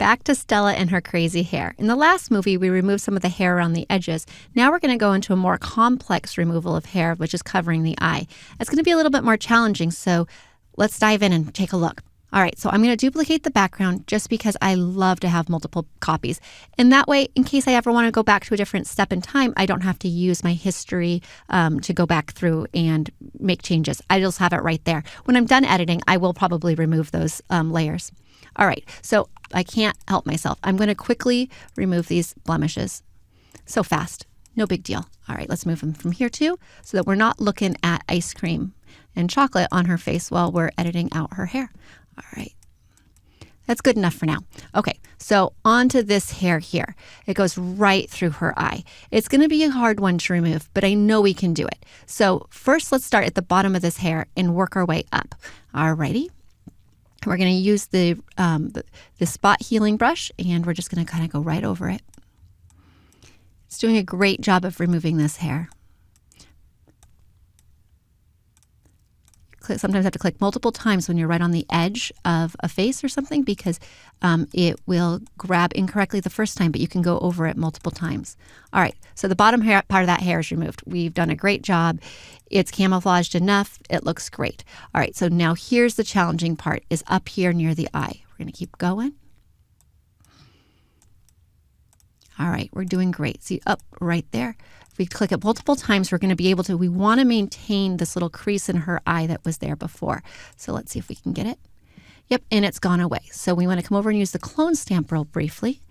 back to Stella and her crazy hair. In the last movie, we removed some of the hair around the edges. Now we're going to go into a more complex removal of hair, which is covering the eye. It's going to be a little bit more challenging, so let's dive in and take a look. All right, so I'm going to duplicate the background just because I love to have multiple copies. And that way, in case I ever want to go back to a different step in time, I don't have to use my history to go back through and make changes. I just have it right there. When I'm done editing, I will probably remove those layers. All right, so I can't help myself. I'm going to quickly remove these blemishes. So fast, no big deal. All right, let's move them from here too, so that we're not looking at ice cream and chocolate on her face while we're editing out her hair. All right, that's good enough for now. Okay, so onto this hair here. It goes right through her eye. It's going to be a hard one to remove, but I know we can do it. So first, let's start at the bottom of this hair and work our way up. All righty. We're going to use the spot healing brush, and we're just going to kind of go right over it. It's doing a great job of removing this hair. Sometimes have to click multiple times when you're right on the edge of a face or something, because it will grab incorrectly the first time, but you can go over it multiple times. All right, so the bottom hair, part of that hair is removed. We've done a great job. It's camouflaged enough. It looks great. All right, so now here's the challenging part, is up here near the eye. We're going to keep going. All right, we're doing great. See, up right there. If we click it multiple times, we're going to be able to, we want to maintain this little crease in her eye that was there before. So let's see if we can get it. Yep, and it's gone away. So we want to come over and use the clone stamp real briefly.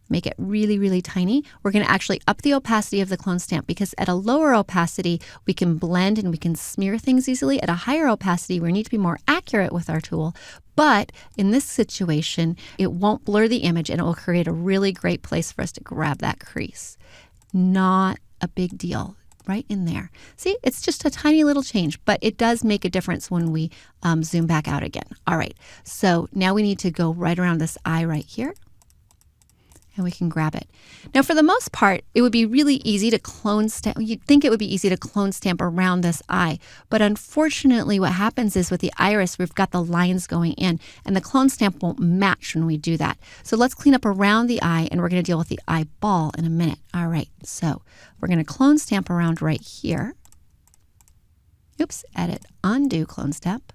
Make it really, really tiny. We're going to actually up the opacity of the clone stamp, because at a lower opacity, we can blend and we can smear things easily. At a higher opacity, we need to be more accurate with our tool. But in this situation, it won't blur the image, and it will create a really great place for us to grab that crease. Not a big deal. Right in there. See, it's just a tiny little change, but it does make a difference when we zoom back out again. All right, so now we need to go right around this eye right here, and we can grab it. Now, for the most part, it would be really easy to clone stamp. You'd think it would be easy to clone stamp around this eye, but unfortunately what happens is with the iris, we've got the lines going in, and the clone stamp won't match when we do that. So let's clean up around the eye, and we're going to deal with the eyeball in a minute. All right, so we're going to clone stamp around right here. Oops, edit, undo clone stamp.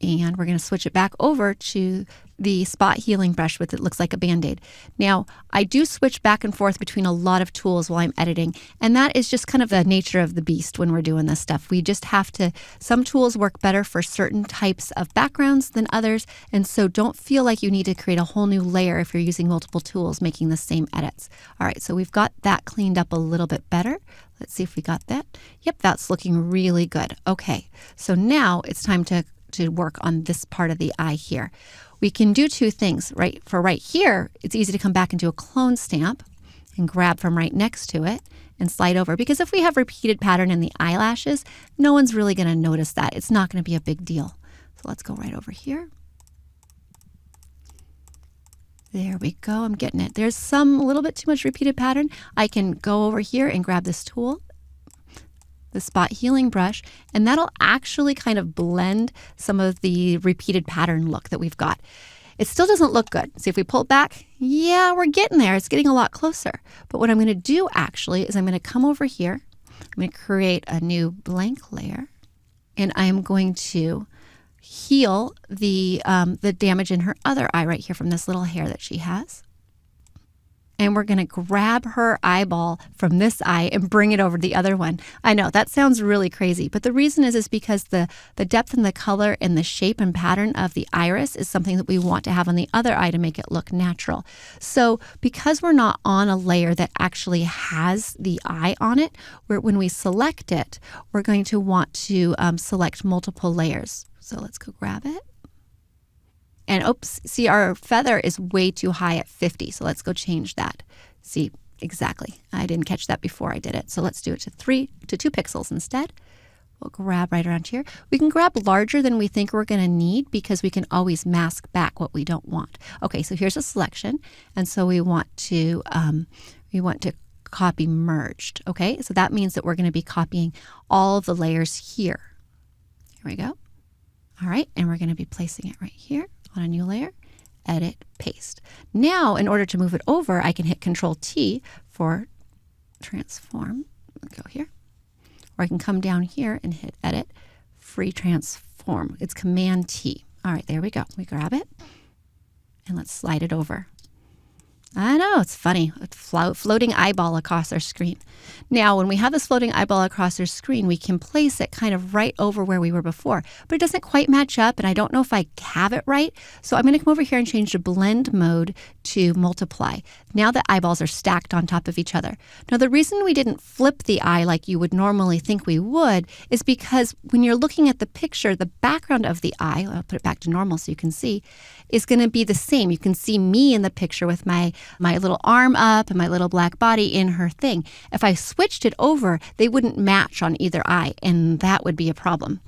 And we're going to switch it back over to the spot healing brush with it looks like a Band-Aid. Now, I do switch back and forth between a lot of tools while I'm editing, and that is just kind of the nature of the beast when we're doing this stuff. We just have to, some tools work better for certain types of backgrounds than others, and so don't feel like you need to create a whole new layer if you're using multiple tools making the same edits. All right, so we've got that cleaned up a little bit better. Let's see if we got that. Yep, that's looking really good. Okay, so now it's time to work on this part of the eye here. We can do two things, right? For right here, it's easy to come back and do a clone stamp and grab from right next to it and slide over. Because if we have repeated pattern in the eyelashes, no one's really going to notice that. It's not going to be a big deal. So let's go right over here. There we go. I'm getting it. There's a little bit too much repeated pattern. I can go over here and grab this tool, the spot healing brush, and that'll actually kind of blend some of the repeated pattern look that we've got. It still doesn't look good. See, if we pull it back, yeah, we're getting there. It's getting a lot closer. But what I'm going to do actually is I'm going to come over here. I'm going to create a new blank layer, and I am going to heal the damage in her other eye right here from this little hair that she has. And we're going to grab her eyeball from this eye and bring it over to the other one. I know that sounds really crazy, but the reason is because the depth and the color and the shape and pattern of the iris is something that we want to have on the other eye to make it look natural. So because we're not on a layer that actually has the eye on it, when we select it, we're going to want to select multiple layers. So let's go grab it. And oops, see, our feather is way too high at 50. So let's go change that. See, exactly. I didn't catch that before I did it. So let's do it to 2 pixels instead. We'll grab right around here. We can grab larger than we think we're going to need because we can always mask back what we don't want. Okay, so here's a selection. And so we want to copy merged. Okay, so that means that we're going to be copying all of the layers here. Here we go. All right, and we're going to be placing it right here on a new layer, edit, paste. Now, in order to move it over, I can hit Control T for transform. Go here. Or I can come down here and hit edit, free transform. It's Command T. All right, there we go. We grab it and let's slide it over. I know, it's funny. A floating eyeball across our screen. Now, when we have this floating eyeball across our screen, we can place it kind of right over where we were before. But it doesn't quite match up, and I don't know if I have it right. So I'm going to come over here and change the blend mode to multiply. Now the eyeballs are stacked on top of each other. Now, the reason we didn't flip the eye like you would normally think we would is because when you're looking at the picture, the background of the eye, I'll put it back to normal so you can see, is going to be the same. You can see me in the picture with my little arm up and my little black body in her thing. If I switched it over, they wouldn't match on either eye, and that would be a problem.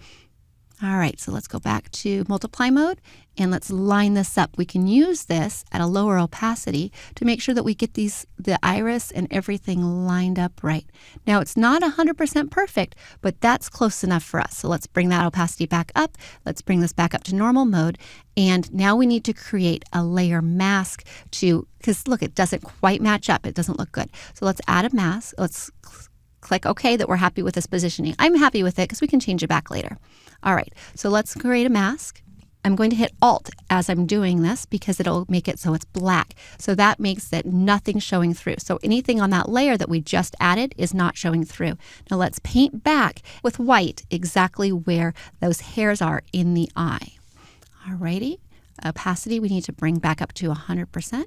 All right, so let's go back to multiply mode and let's line this up. We can use this at a lower opacity to make sure that we get the iris and everything lined up right. Now, it's not 100% perfect, but that's close enough for us. So let's bring that opacity back up. Let's bring this back up to normal mode. And now we need to create a layer mask because look, it doesn't quite match up. It doesn't look good. So let's add a mask. Let's click OK that we're happy with this positioning. I'm happy with it because we can change it back later. All right, so let's create a mask. I'm going to hit Alt as I'm doing this because it'll make it so it's black. So that makes it nothing showing through. So anything on that layer that we just added is not showing through. Now let's paint back with white exactly where those hairs are in the eye. All righty, opacity we need to bring back up to 100%.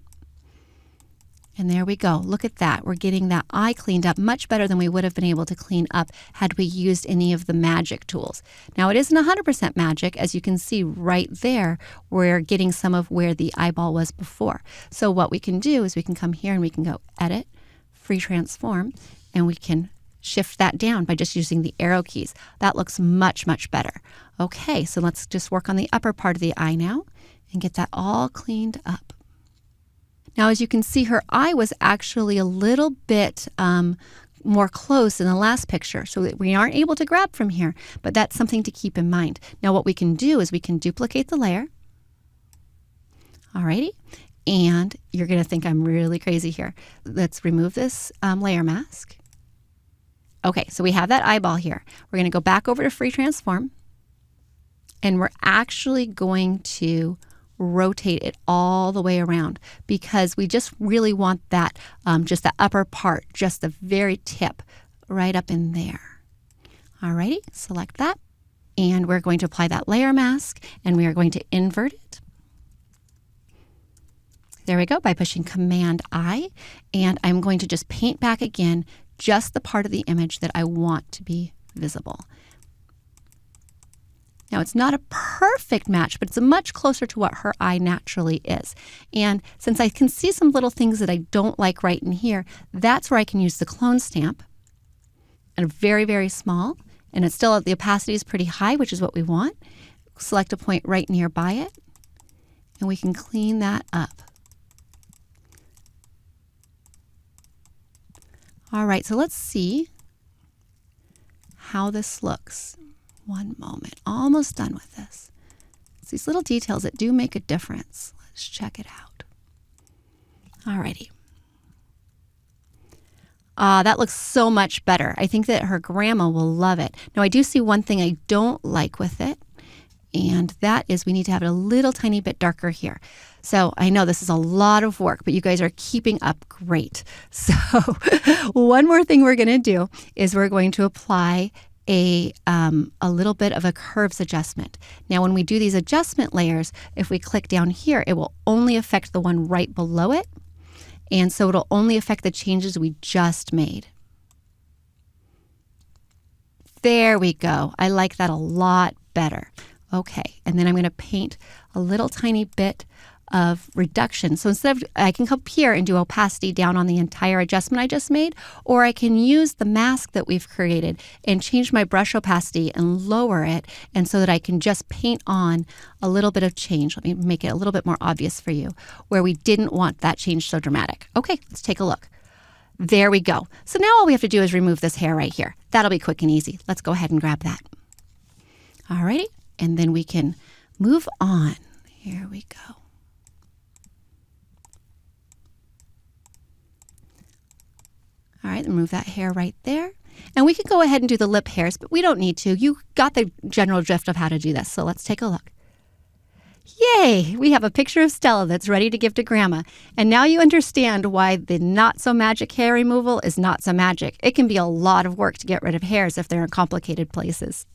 And there we go. Look at that. We're getting that eye cleaned up much better than we would have been able to clean up had we used any of the magic tools. Now, it isn't 100% magic. As you can see right there, we're getting some of where the eyeball was before. So what we can do is we can come here and we can go Edit, Free Transform, and we can shift that down by just using the arrow keys. That looks much, much better. Okay, so let's just work on the upper part of the eye now and get that all cleaned up. Now, as you can see, her eye was actually a little bit more close in the last picture, so that we aren't able to grab from here, but that's something to keep in mind. Now, what we can do is we can duplicate the layer. Alrighty, and you're going to think I'm really crazy here. Let's remove this layer mask. Okay, so we have that eyeball here. We're going to go back over to Free Transform, and we're actually going to rotate it all the way around because we just really want that, just the upper part, just the very tip right up in there. Alrighty, select that. And we're going to apply that layer mask and we are going to invert it. There we go by pushing Command I. And I'm going to just paint back again just the part of the image that I want to be visible. Now, it's not a perfect match, but it's much closer to what her eye naturally is. And since I can see some little things that I don't like right in here, that's where I can use the clone stamp. And very, very small. And it's still, the opacity is pretty high, which is what we want. Select a point right nearby it. And we can clean that up. All right, so let's see how this looks. One moment, almost done with this. It's these little details that do make a difference. Let's check it out. Alrighty. That looks so much better. I think that her grandma will love it. Now, I do see one thing I don't like with it, and that is we need to have it a little tiny bit darker here. So I know this is a lot of work, but you guys are keeping up great. So one more thing we're going to do is we're going to apply a little bit of a curves adjustment. Now, when we do these adjustment layers, if we click down here, it will only affect the one right below it. And so it'll only affect the changes we just made. There we go. I like that a lot better. Okay, and then I'm going to paint a little tiny bit of reduction. So instead of, I can come here and do opacity down on the entire adjustment I just made, or I can use the mask that we've created and change my brush opacity and lower it, and so that I can just paint on a little bit of change. Let me make it a little bit more obvious for you, where we didn't want that change so dramatic. Okay, let's take a look. There we go. So now all we have to do is remove this hair right here. That'll be quick and easy. Let's go ahead and grab that. Alrighty, and then we can move on. Here we go. right, remove that hair right there. And we could go ahead and do the lip hairs, but we don't need to. You got the general drift of how to do this, so let's take a look. Yay! We have a picture of Stella that's ready to give to Grandma. And now you understand why the not-so-magic hair removal is not so magic. It can be a lot of work to get rid of hairs if they're in complicated places.